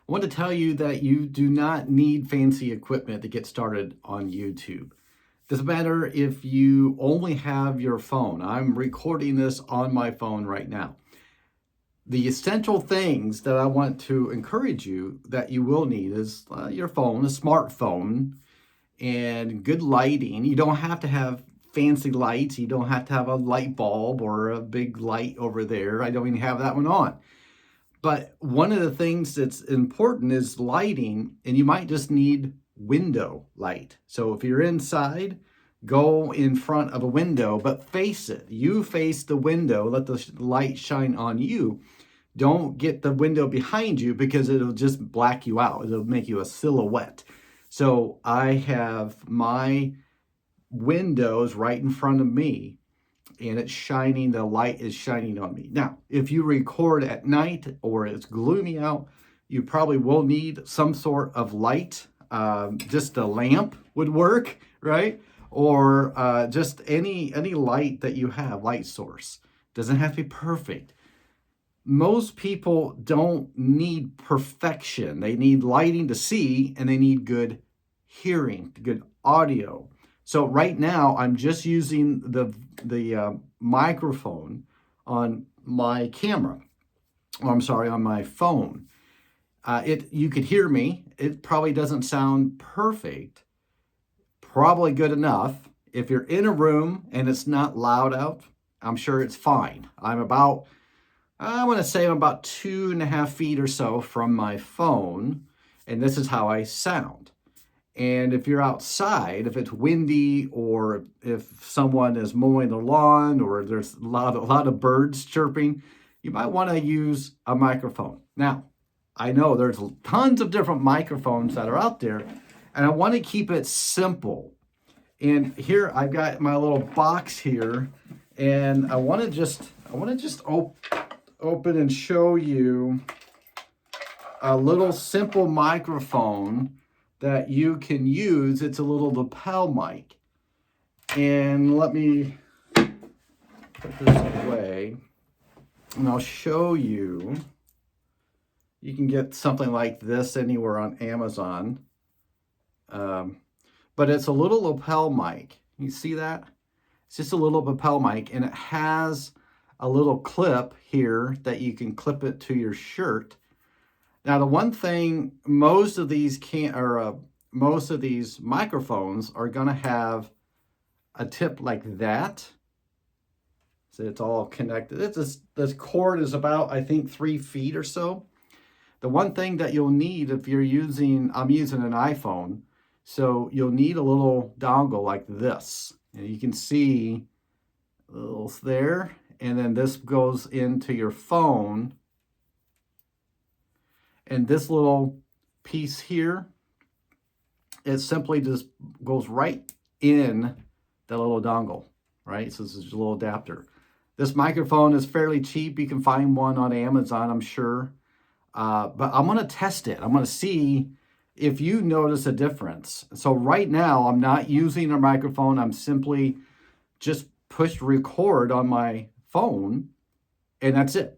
I want to tell you that you do not need fancy equipment to get started on YouTube. Doesn't matter if you only have your phone. I'm recording this on my phone right now. The essential things that I want to encourage you that you will need is your phone, a smartphone, and good lighting. You don't have to have fancy lights. You don't have to have a light bulb or a big light over there. I don't even have that one on. But one of the things that's important is lighting, and you might just need window light. So if you're inside, go in front of a window, but face it. You face the window, let the light shine on you. Don't get the window behind you because it'll just black you out. It'll make you a silhouette. So I have my windows right in front of me, and it's shining, the light is shining on me. Now, if you record at night or it's gloomy out, you probably will need some sort of light. Just a lamp would work, right? Or just any light that you have, light source. Doesn't have to be perfect. Most people don't need perfection. They need lighting to see, and they need good hearing, good audio. So right now, I'm just using the microphone on my camera. Oh, I'm sorry, on my phone. You could hear me. It probably doesn't sound perfect. Probably good enough. If you're in a room and it's not loud out, I'm sure it's fine. I want to say I'm about 2.5 feet or so from my phone, and this is how I sound. And if you're outside, if it's windy or if someone is mowing the lawn or there's a lot of birds chirping, you might want to use a microphone. Now, I know there's tons of different microphones that are out there, and I want to keep it simple. And here I've got my little box here, and I want to just open and show you a little simple microphone that you can use. It's a little lapel mic. And let me put this away, and I'll show you. You can get something like this anywhere on Amazon. But it's a little lapel mic. You see that? It's just a little lapel mic, and it has a little clip here that you can clip it to your shirt. Now, the one thing, most of these microphones are going to have a tip like that. So it's all connected. This cord is about, I think, 3 feet or so. The one thing that you'll need if you're I'm using an iPhone, so you'll need a little dongle like this. And you can see a little there, and then this goes into your phone. And this little piece here, it simply just goes right in the little dongle, right? So this is a little adapter. This microphone is fairly cheap. You can find one on Amazon, I'm sure. But I'm going to test it. I'm going to see if you notice a difference. So right now, I'm not using a microphone. I'm simply just pushed record on my phone, and that's it.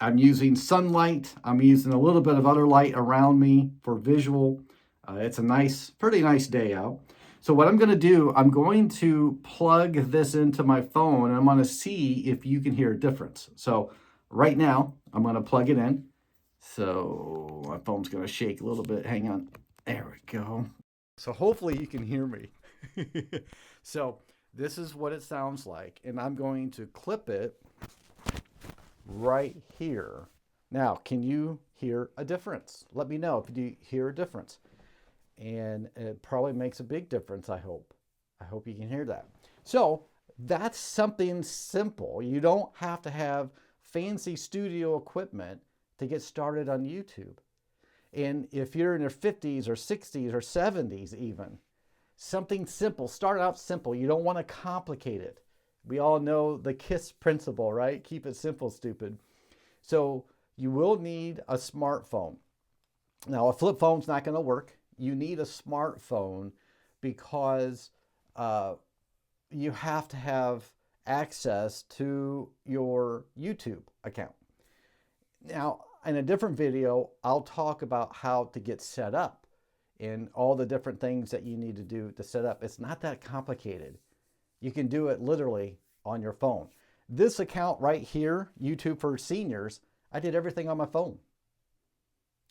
I'm using sunlight. I'm using a little bit of other light around me for visual. It's a pretty nice day out. So what I'm going to do, I'm going to plug this into my phone, and I'm going to see if you can hear a difference. So right now, I'm going to plug it in. So my phone's going to shake a little bit. Hang on. There we go. So hopefully you can hear me. So this is what it sounds like, and I'm going to clip it right here. Now, can you hear a difference? Let me know if you hear a difference. And it probably makes a big difference, I hope. I hope you can hear that. So that's something simple. You don't have to have fancy studio equipment to get started on YouTube. And if you're in your 50s or 60s or 70s even, something simple. Start out simple. You don't want to complicate it. We all know the KISS principle, right? Keep it simple, stupid. So you will need a smartphone. Now, a flip phone's not going to work. You need a smartphone because you have to have access to your YouTube account. Now, in a different video, I'll talk about how to get set up and all the different things that you need to do to set up. It's not that complicated. You can do it literally on your phone. This account right here, YouTube for Seniors, I did everything on my phone.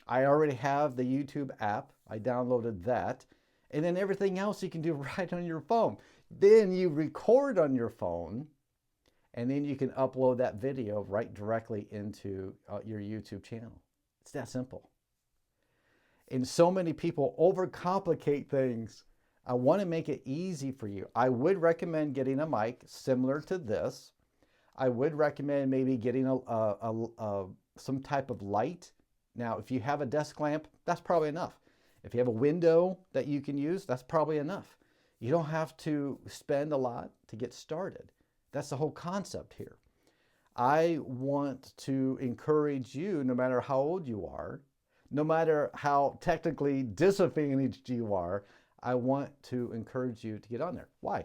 I already have the YouTube app. I downloaded that. And then everything else you can do right on your phone. Then you record on your phone, and then you can upload that video right directly into your YouTube channel. It's that simple. And so many people overcomplicate things. I want to make it easy for you. I would recommend getting a mic similar to this. I would recommend maybe getting some type of light. Now, if you have a desk lamp, that's probably enough. If you have a window that you can use, that's probably enough. You don't have to spend a lot to get started. That's the whole concept here. I want to encourage you, no matter how old you are, no matter how technically disadvantaged you are, I want to encourage you to get on there. Why?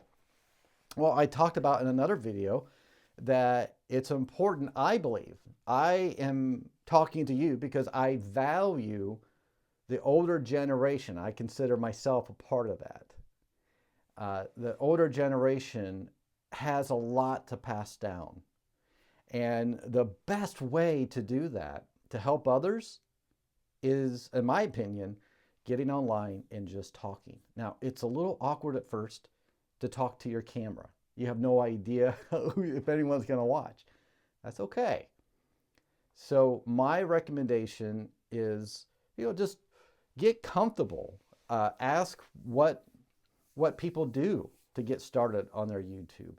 Well, I talked about in another video that it's important, I believe. I am talking to you because I value the older generation. I consider myself a part of that. The older generation has a lot to pass down. And the best way to do that, to help others, is, in my opinion, getting online and just talking. Now, it's a little awkward at first to talk to your camera. You have no idea if anyone's going to watch. That's okay. So my recommendation is, just get comfortable. Ask what people do to get started on their YouTube.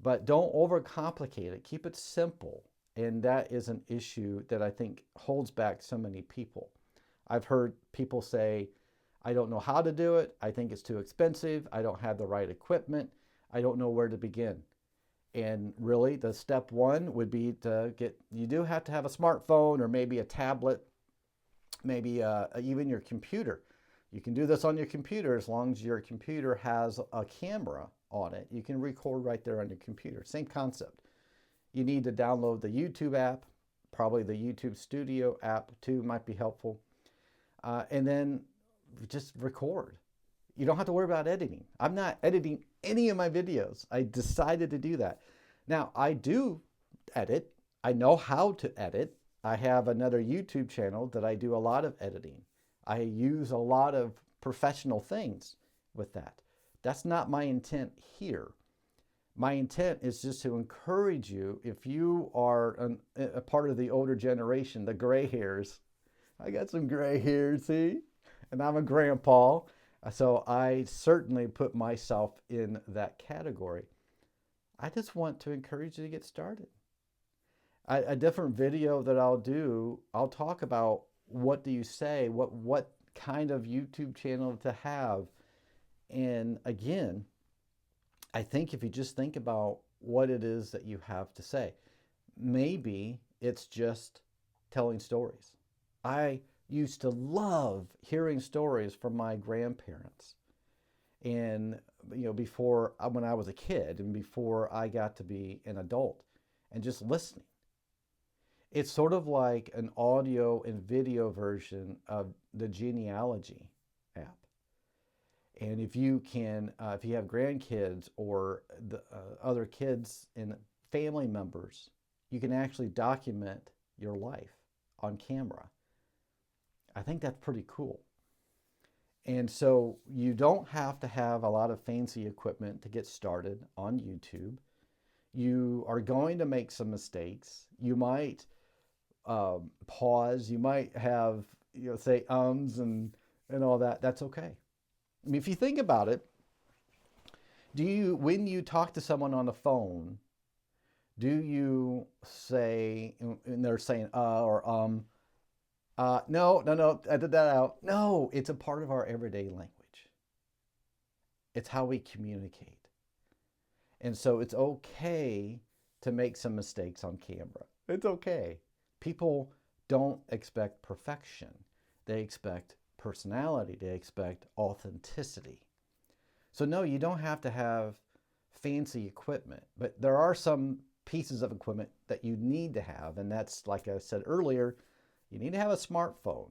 But don't overcomplicate it. Keep it simple. And that is an issue that I think holds back so many people. I've heard people say, I don't know how to do it. I think it's too expensive. I don't have the right equipment. I don't know where to begin. And really, the step one would be you do have to have a smartphone or maybe a tablet, maybe even your computer. You can do this on your computer as long as your computer has a camera on it. You can record right there on your computer. Same concept. You need to download the YouTube app, probably the YouTube Studio app too might be helpful. And then just record. You don't have to worry about editing. I'm not editing any of my videos. I decided to do that. Now, I do edit. I know how to edit. I have another YouTube channel that I do a lot of editing. I use a lot of professional things with that. That's not my intent here. My intent is just to encourage you, if you are a part of the older generation, the gray hairs. I got some gray hairs, see? And I'm a grandpa. So I certainly put myself in that category. I just want to encourage you to get started. A different video that I'll do, I'll talk about what do you say, what kind of YouTube channel to have. And again, I think if you just think about what it is that you have to say, maybe it's just telling stories. I used to love hearing stories from my grandparents. And, before, when I was a kid and before I got to be an adult, and just listening. It's sort of like an audio and video version of the genealogy app. And if you have grandkids or the other kids and family members, you can actually document your life on camera. I think that's pretty cool. And so you don't have to have a lot of fancy equipment to get started on YouTube. You are going to make some mistakes. You might pause. You might have, say ums and all that. That's okay. I mean, if you think about it, when you talk to someone on the phone, do you say, and they're saying or no, I did that out. No, it's a part of our everyday language. It's how we communicate. And so it's okay to make some mistakes on camera. It's okay. People don't expect perfection. They expect personality. They expect authenticity. So no, you don't have to have fancy equipment, but there are some pieces of equipment that you need to have. And that's, like I said earlier, You need to have a smartphone.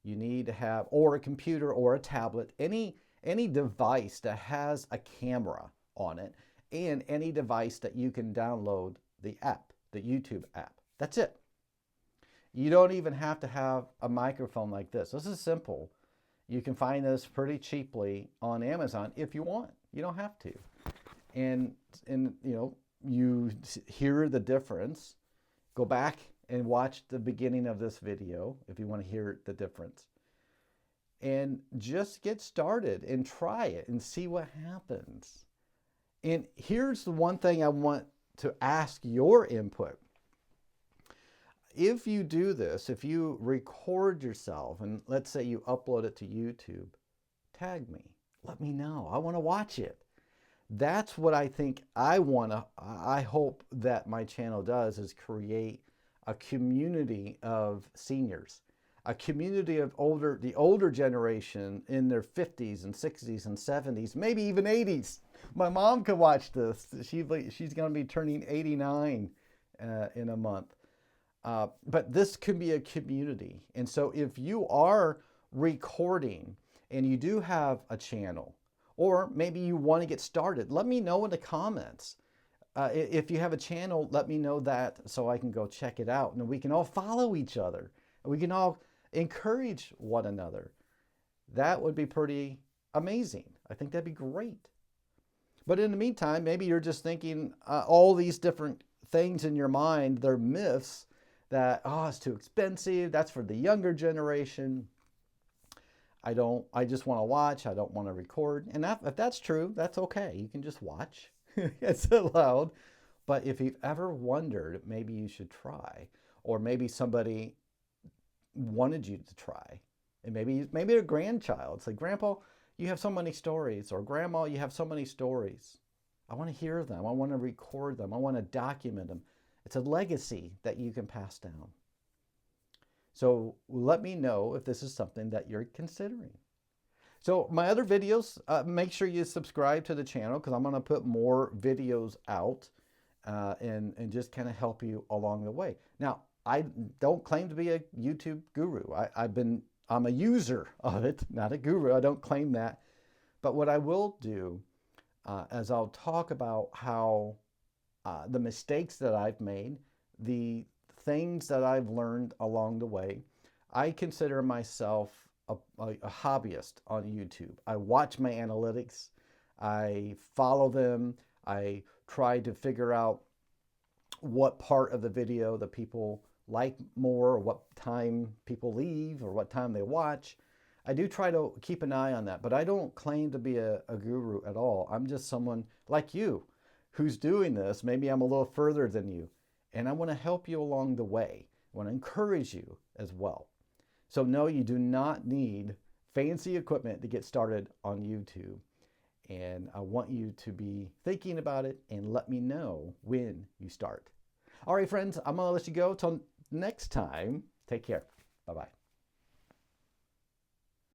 You need to have, or a computer or a tablet, any device that has a camera on it, and any device that you can download the app, the YouTube app. That's it. You don't even have to have a microphone like this. This is simple. You can find this pretty cheaply on Amazon if you want. You don't have to. And you hear the difference. Go back and watch the beginning of this video if you want to hear the difference. And just get started and try it and see what happens. And here's the one thing I want to ask your input. If you do this, if you record yourself and let's say you upload it to YouTube, tag me. Let me know. I want to watch it. That's what I think I hope that my channel does, is create a community of seniors, a community of the older generation in their 50s and 60s and 70s, maybe even 80s. My mom could watch this. She's going to be turning 89 in a month. But this could be a community. And so if you are recording and you do have a channel, or maybe you want to get started, let me know in the comments. If you have a channel, let me know that so I can go check it out. And we can all follow each other. And we can all encourage one another. That would be pretty amazing. I think that'd be great. But in the meantime, maybe you're just thinking all these different things in your mind. They're myths that, oh, it's too expensive. That's for the younger generation. I just want to watch. I don't want to record. And if that's true, that's okay. You can just watch. It's allowed. But if you've ever wondered, maybe you should try. Or maybe somebody wanted you to try. And maybe a grandchild. It's like, Grandpa, you have so many stories. Or Grandma, you have so many stories. I want to hear them. I want to record them. I want to document them. It's a legacy that you can pass down. So let me know if this is something that you're considering. So my other videos, make sure you subscribe to the channel because I'm going to put more videos out and just kind of help you along the way. Now, I don't claim to be a YouTube guru. I'm a user of it, not a guru. I don't claim that. But what I will do is I'll talk about how the mistakes that I've made, the things that I've learned along the way. I consider myself a hobbyist on YouTube. I watch my analytics. I follow them. I try to figure out what part of the video that people like more, or what time people leave, or what time they watch. I do try to keep an eye on that, but I don't claim to be a guru at all. I'm just someone like you who's doing this. Maybe I'm a little further than you, and I want to help you along the way. I want to encourage you as well. So no, you do not need fancy equipment to get started on YouTube. And I want you to be thinking about it and let me know when you start. All right, friends, I'm going to let you go. Till next time, take care. Bye-bye.